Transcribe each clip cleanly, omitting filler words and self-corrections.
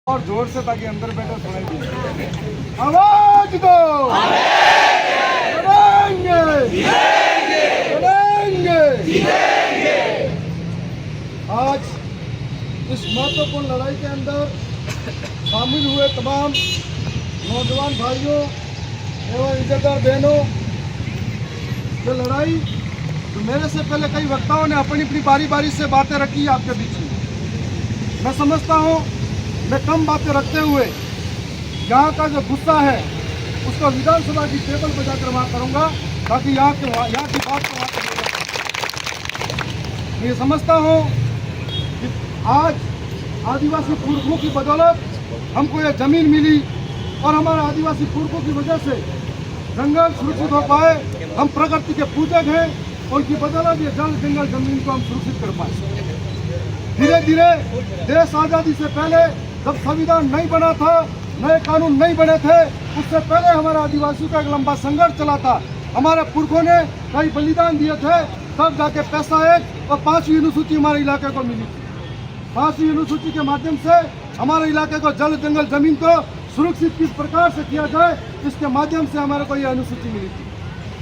और जोर से ताकि अंदर बैठे सुनाई दे। आवाज दो, लड़ेंगे, लड़ेंगे। आज इस महत्वपूर्ण लड़ाई के अंदर शामिल हुए तमाम नौजवान भाइयों एवं इज्जतदार बहनों, ये लड़ाई तो मेरे से पहले कई वक्ताओं ने अपनी अपनी बारी बारी से बातें रखी आपके बीच में। मैं समझता हूँ मैं कम बातें रखते हुए यहाँ का जो गुस्सा है उसको विधानसभा की टेबल पर जाकर वहाँ करूँगा, ताकि यहाँ की बात को वहाँ पर। मैं समझता हूँ कि आज आदिवासी पुरखों की बदौलत हमको ये जमीन मिली और हमारे आदिवासी पुरखों की वजह से जंगल सुरक्षित हो पाए। हम प्रकृति के पूजक हैं, उनकी बदौलत ये जल जंगल जमीन को हम सुरक्षित कर पाए। धीरे धीरे देश आज़ादी से पहले जब संविधान नहीं बना था, नए कानून नहीं बने थे, उससे पहले हमारे आदिवासियों का एक लंबा संघर्ष चला था। हमारे पुरखों ने कई बलिदान दिए थे, तब जाके पैसा एक और 5वीं अनुसूची हमारे इलाके को मिली थी। 5वीं अनुसूची के माध्यम से हमारे इलाके को जल जंगल जमीन को सुरक्षित किस प्रकार से किया जाए, इसके माध्यम से हमारे को ये अनुसूची मिली थी।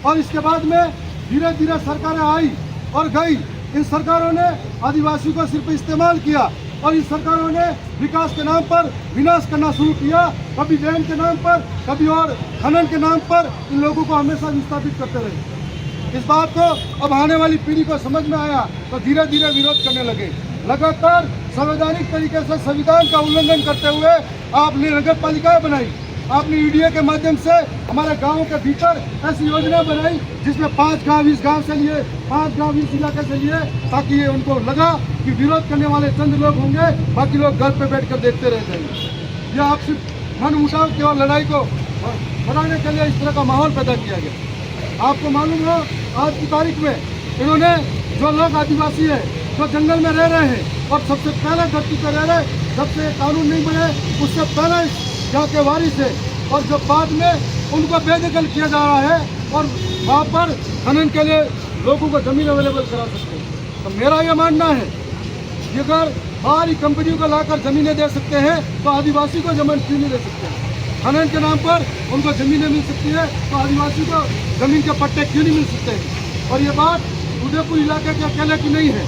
और इसके बाद में धीरे धीरे सरकारें आई और गई। इन सरकारों ने आदिवासियों को सिर्फ इस्तेमाल किया और इन सरकारों ने विकास के नाम पर विनाश करना शुरू किया। कभी डैम के नाम पर, कभी और खनन के नाम पर इन लोगों को हमेशा विस्थापित करते रहे। इस बात को अब आने वाली पीढ़ी को समझ में आया तो धीरे धीरे विरोध करने लगे। लगातार संवैधानिक तरीके से संविधान का उल्लंघन करते हुए आपने नगर पालिकाएं बनाई, आपने यूडीए के माध्यम से हमारे गाँव के भीतर ऐसी योजना बनाई जिसमें 5 गाँव इस गाँव से लिए, 5 गाँव इस इलाके से लिए, ताकि ये उनको लगा कि विरोध करने वाले चंद लोग होंगे, बाकी लोग घर पे बैठकर देखते रह जाएंगे। यह आप सिर्फ मन मुटाव की और लड़ाई को बढ़ाने के लिए इस तरह का माहौल पैदा किया गया। आपको मालूम हो आज की तारीख में इन्होंने जो लोग आदिवासी है, जो जंगल में रह रहे हैं और सबसे पहले धरती पर रह रहे, जब से कानून नहीं बने उससे पहले यहाँ के वारिस है, और जब बाद में उनको बेदखल किया जा रहा है और वहाँ पर खनन के लिए लोगों को जमीन अवेलेबल करा सकते हैं। तो मेरा ये मानना है कि अगर बाहरी कंपनियों को लाकर जमीनें दे सकते हैं तो आदिवासी को जमीन क्यों नहीं दे सकते हैं? खनन के नाम पर उनको जमीनें मिल सकती है तो आदिवासी को जमीन के पट्टे क्यों नहीं मिल सकते हैं? और ये बात उदयपुर इलाके के अकेले की नहीं है।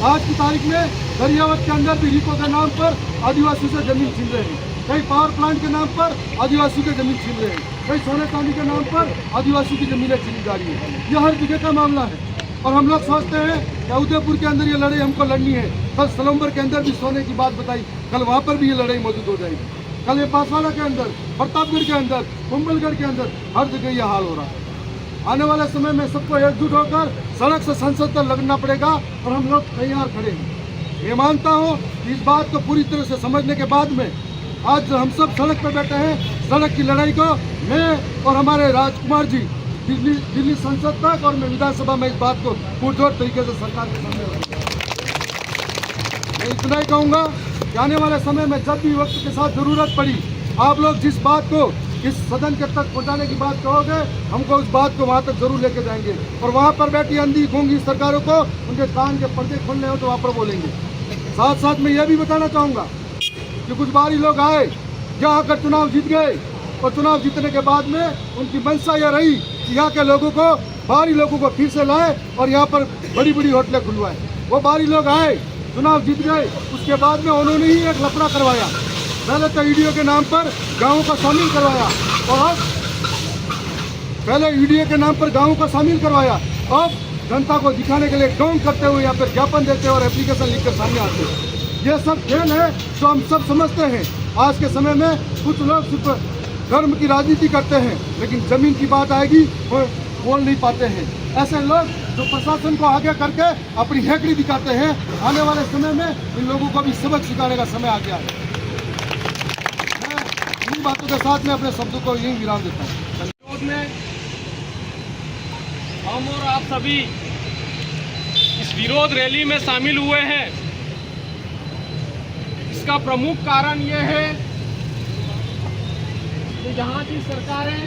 आज की तारीख में दरियावत के अंदर भी रिको के नाम पर आदिवासियों से जमीन छीन रहे हैं, कई पावर प्लांट के नाम पर आदिवासियों की जमीन छीन रहे हैं, कई सोने चांदी के नाम पर आदिवासियों की जमीनें छीनी जा रही है। यह हर जगह का मामला है और हम लोग सोचते हैं कि उदयपुर के अंदर ये लड़ाई हमको लड़नी है। कल सलम्बर के अंदर भी सोने की बात बताई, कल वहाँ पर भी ये लड़ाई मौजूद हो जाएगी। कल ये बांसवाड़ा के अंदर, प्रतापगढ़ के अंदर, कुंभलगढ़ के अंदर हर जगह यह हाल हो रहा है। आने वाले समय में सबको एकजुट होकर सड़क से संसद तक लड़ना पड़ेगा और हम लोग तैयार खड़े हैं। ये मानता हूँ कि इस बात को पूरी तरह से समझने के बाद में आज हम सब सड़क पर बैठे हैं। सड़क की लड़ाई को मैं और हमारे राजकुमार जी दिल्ली संसद तक और मैं विधानसभा में इस बात को पुरजोर तरीके से सरकार के सामने रखूंगा। मैं इतना ही कहूँगा कि आने वाले समय में जब भी वक्त के साथ जरूरत पड़ी, आप लोग जिस बात को इस सदन के तक पहुँचाने की बात कहोगे, हमको उस बात को वहाँ तक जरूर लेके जाएंगे और वहाँ पर बैठी अंधी गूंगी सरकारों को उनके कान के पर्दे खोलने हो तो वहाँ पर बोलेंगे। साथ साथ मैं यह भी बताना चाहूँगा कि कुछ बारी लोग आए, यहाँ आकर चुनाव जीत गए और चुनाव जीतने के बाद में उनकी मंशा यह रही कि यहाँ के लोगों को, बाहरी लोगों को फिर से लाए और यहाँ पर बड़ी बड़ी होटलें खुलवाए। वो बाहरी लोग आए, चुनाव जीत गए, उसके बाद में उन्होंने ही एक लफड़ा करवाया। पहले तो ईडीओ के नाम पर गाँवों को शामिल करवाया और अब पहले ईडीओ के नाम पर गाँवों को शामिल करवाया, अब जनता को दिखाने के लिए डोंग करते हुए यहाँ पर ज्ञापन देते और एप्लीकेशन लिखकर सामने आते हैं। ये सब खेल है जो हम सब समझते हैं। आज के समय में कुछ लोग सिर्फ धर्म की राजनीति करते हैं, लेकिन जमीन की बात आएगी वो बोल नहीं पाते हैं। ऐसे लोग जो प्रशासन को आगे करके अपनी हेकड़ी दिखाते हैं, आने वाले समय में इन लोगों को भी सबक सिखाने का समय आ गया है। मैं इन बातों के साथ में अपने शब्दों को यही विराम देता हूँ। विरोध में हम और आप सभी इस विरोध रैली में शामिल हुए हैं। इसका प्रमुख कारण यह है कि यहाँ की सरकारें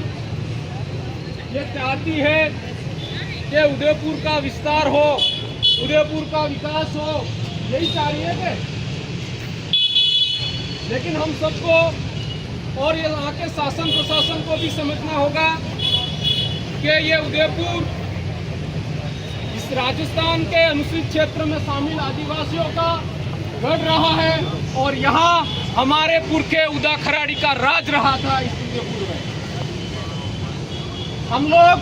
ये चाहती है कि उदयपुर का विस्तार हो, उदयपुर का विकास हो, यही चाह रही है कि लेकिन हम सबको और ये यहाँ के शासन प्रशासन को भी समझना होगा कि ये उदयपुर इस राजस्थान के अनुसूचित क्षेत्र में शामिल आदिवासियों का गढ़ रहा है और यहाँ हमारे पुरखे उदा खराड़ी का राज रहा था इस उदयपुर में। हम लोग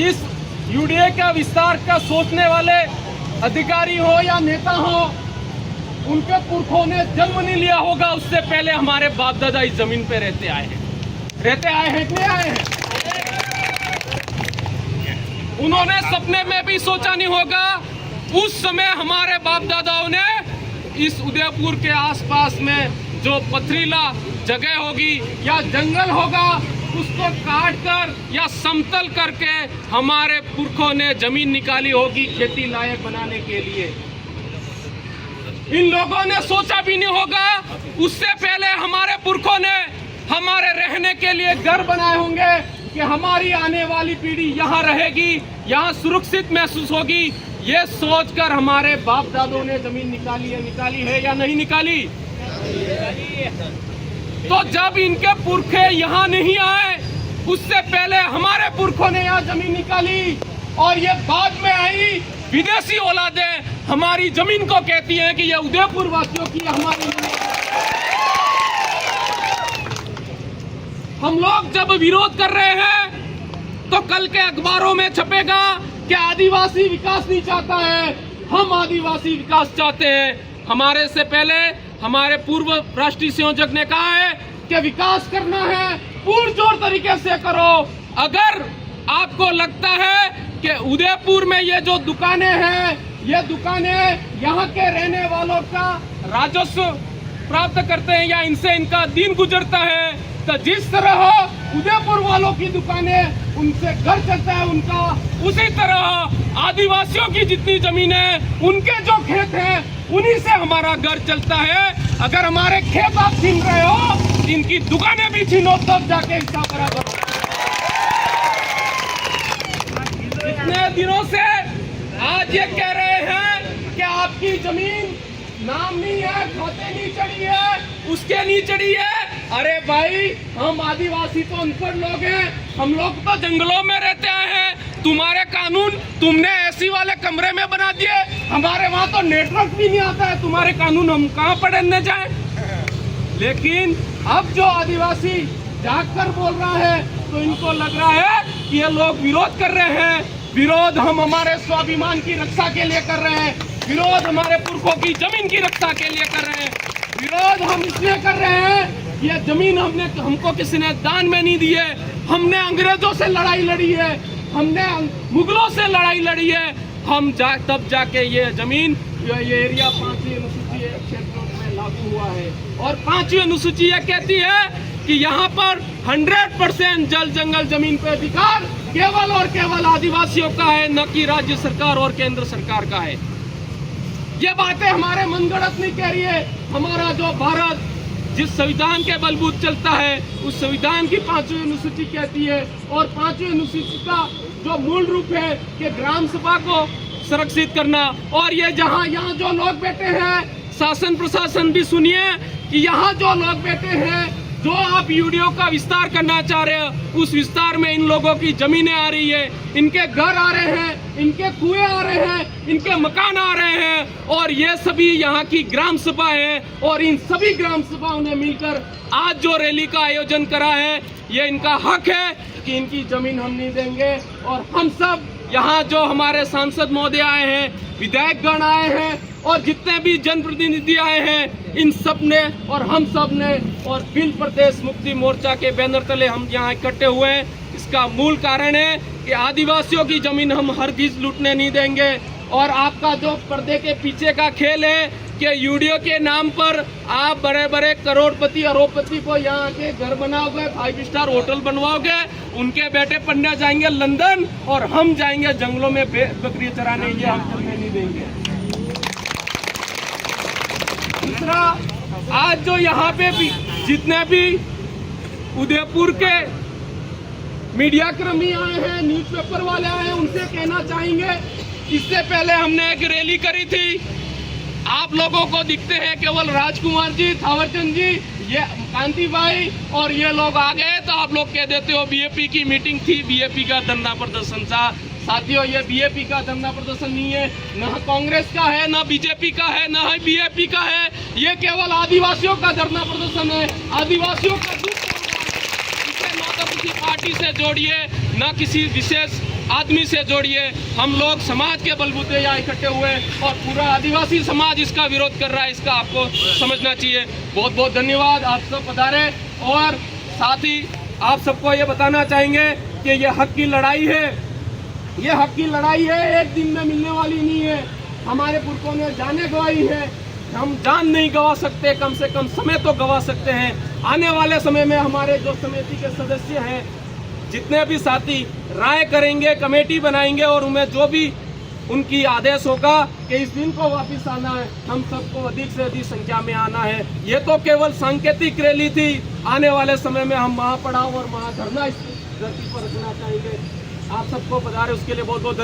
इस यूडीए का विस्तार का सोचने वाले अधिकारी हो या नेता हो, उनके पुरखों ने जन्म नहीं लिया होगा, उससे पहले हमारे बाप दादा इस जमीन पे रहते आए हैं कि नहीं आए हैं। उन्होंने सपने में भी सोचा नहीं होगा उस समय हमारे बाप दादाओं ने इस उदयपुर के आसपास में जो पथरीला जगह होगी या जंगल होगा उसको काट कर या समतल करके हमारे पुरखों ने जमीन निकाली होगी खेती लायक बनाने के लिए। इन लोगों ने सोचा भी नहीं होगा उससे पहले हमारे पुरखों ने हमारे रहने के लिए घर बनाए होंगे कि हमारी आने वाली पीढ़ी यहाँ रहेगी, यहाँ सुरक्षित महसूस होगी। ये सोचकर हमारे बाप दादों ने जमीन निकाली है या नहीं निकाली? तो जब इनके पुरखे यहाँ नहीं आए उससे पहले हमारे पुरखों ने यहाँ जमीन निकाली और ये बाद में आई विदेशी औलादें हमारी जमीन को कहती हैं कि ये उदयपुर वासियों की हमारी जमीन। हम लोग जब विरोध कर रहे हैं तो कल के अखबारों में छपेगा कि आदिवासी विकास नहीं चाहता है, हम आदिवासी विकास चाहते हैं। हमारे से पहले हमारे पूर्व राष्ट्रीय संयोजक ने कहा है कि विकास करना है पुरजोर तरीके से करो। अगर आपको लगता है कि उदयपुर में ये जो दुकानें हैं, ये दुकानें यहाँ के रहने वालों का राजस्व प्राप्त करते हैं या इनसे इनका दिन गुजरता है, तो जिस तरह उदयपुर वालों की दुकानें उनसे घर चलता है उनका, उसी तरह आदिवासियों की जितनी जमीन है, उनके जो खेत हैं, उन्हीं से हमारा घर चलता है। अगर हमारे खेत आप छीन रहे हो, इनकी दुकानें भी छीनो तब जाके इसका बराबर। इतने दिनों से आज ये कह रहे हैं कि आपकी जमीन नाम नहीं है, खाते नहीं चढ़ी है, उसके नहीं चढ़ी है। अरे भाई, हम आदिवासी तो अनपढ़ लोग हैं, हम लोग तो जंगलों में रहते आए हैं। तुम्हारे कानून तुमने एसी वाले कमरे में बना दिए, हमारे वहाँ तो नेटवर्क भी नहीं आता है, तुम्हारे कानून हम कहाँ पढ़ने जाएं? लेकिन अब जो आदिवासी जागकर बोल रहा है तो इनको लग रहा है कि ये लोग विरोध कर रहे हैं। विरोध हम हमारे स्वाभिमान की रक्षा के लिए कर रहे हैं, विरोध हमारे पुरखों की जमीन की रक्षा के लिए कर रहे हैं, विरोध हम इसलिए कर रहे हैं ये जमीन हमको किसी ने दान में नहीं दी है। हमने अंग्रेजों से लड़ाई लड़ी है, हमने मुगलों से लड़ाई लड़ी है। हम तब जाके ये जमीन, ये एरिया 5वीं अनुसूची क्षेत्रों में लागू हुआ है और 5वीं अनुसूची ये कहती है कि यहाँ पर 100% जल जंगल जमीन पे अधिकार केवल और केवल आदिवासियों का है, न कि राज्य सरकार और केंद्र सरकार का है। ये बातें हमारे मनगढ़ंत नहीं कह रही है। हमारा जो भारत जिस संविधान के बलबूत चलता है, उस संविधान की 5वीं अनुसूची कहती है और 5वीं अनुसूची का जो मूल रूप है कि ग्राम सभा को संरक्षित करना। और ये यहाँ जो लोग बैठे हैं, शासन प्रशासन भी सुनिए कि यहाँ जो लोग बैठे हैं, जो आप यूडीओ का विस्तार करना चाह रहे हैं, उस विस्तार में इन लोगों की जमीनें आ रही है, इनके घर आ रहे हैं, इनके कुएं आ रहे हैं, इनके मकान आ रहे हैं और ये सभी यहाँ की ग्राम सभा है। और इन सभी ग्राम सभाओं ने मिलकर आज जो रैली का आयोजन करा है, ये इनका हक है कि इनकी जमीन हम नहीं देंगे। और हम सब यहाँ जो हमारे सांसद महोदय आए हैं, विधायकगण आए हैं और जितने भी जनप्रतिनिधि आए हैं, इन सब ने और हम सब ने और बिल प्रदेश मुक्ति मोर्चा के बैनर तले हम यहाँ इकट्ठे हुए हैं। इसका मूल कारण है कि आदिवासियों की जमीन हम हरगिज लूटने नहीं देंगे। और आपका जो पर्दे के पीछे का खेल है कि यूडीओ के नाम पर आप बड़े बड़े करोड़पति अरबपति को यहाँ के घर बनाओगे, 5 स्टार होटल बनवाओगे, उनके बेटे पढ़ने जाएंगे लंदन और हम जाएंगे जंगलों में बकरी चराने, ये हम करने नहीं देंगे। दूसरा, आज जो यहाँ पे भी जितने भी उदयपुर के मीडिया कर्मी आए हैं, न्यूज़पेपर वाले आए हैं, उनसे कहना चाहेंगे, इससे पहले हमने एक रैली करी थी, आप लोगों को दिखते हैं केवल राजकुमार जी, थावरचंद जी, ये कांति भाई और ये लोग आ गए तो आप लोग कह देते हो बीएपी की मीटिंग थी, बीएपी का धरना प्रदर्शन था। साथियों, ये बीएपी का धरना प्रदर्शन नहीं है, न कांग्रेस का है, न बीजेपी का है, न ही बीएपी का है। ये केवल आदिवासियों का धरना प्रदर्शन है। आदिवासियों का दुख इसे न तो किसी पार्टी से जोड़िए, न किसी विशेष आदमी से जोड़िए। हम लोग समाज के बलबूते यहाँ इकट्ठे हुए और पूरा आदिवासी समाज इसका विरोध कर रहा है, इसका आपको समझना चाहिए। बहुत बहुत धन्यवाद, आप सब पधारे। और साथ ही आप सबको ये बताना चाहेंगे कि ये हक की लड़ाई है, ये हक की लड़ाई है, एक दिन में मिलने वाली नहीं है। हमारे पुरखों ने जाने गंवाई है, हम जान नहीं गंवा सकते, कम से कम समय तो गंवा सकते हैं। आने वाले समय में हमारे जो समिति के सदस्य हैं, जितने भी साथी राय करेंगे, कमेटी बनाएंगे और उनमें जो भी उनकी आदेश होगा कि इस दिन को वापस आना है, हम सबको अधिक से अधिक संख्या में आना है। ये तो केवल सांकेतिक रैली थी, आने वाले समय में हम महापड़ाव और महाधरना इस धरती पर रखना चाहेंगे। आप सबको बता रहे उसके लिए बहुत बहुत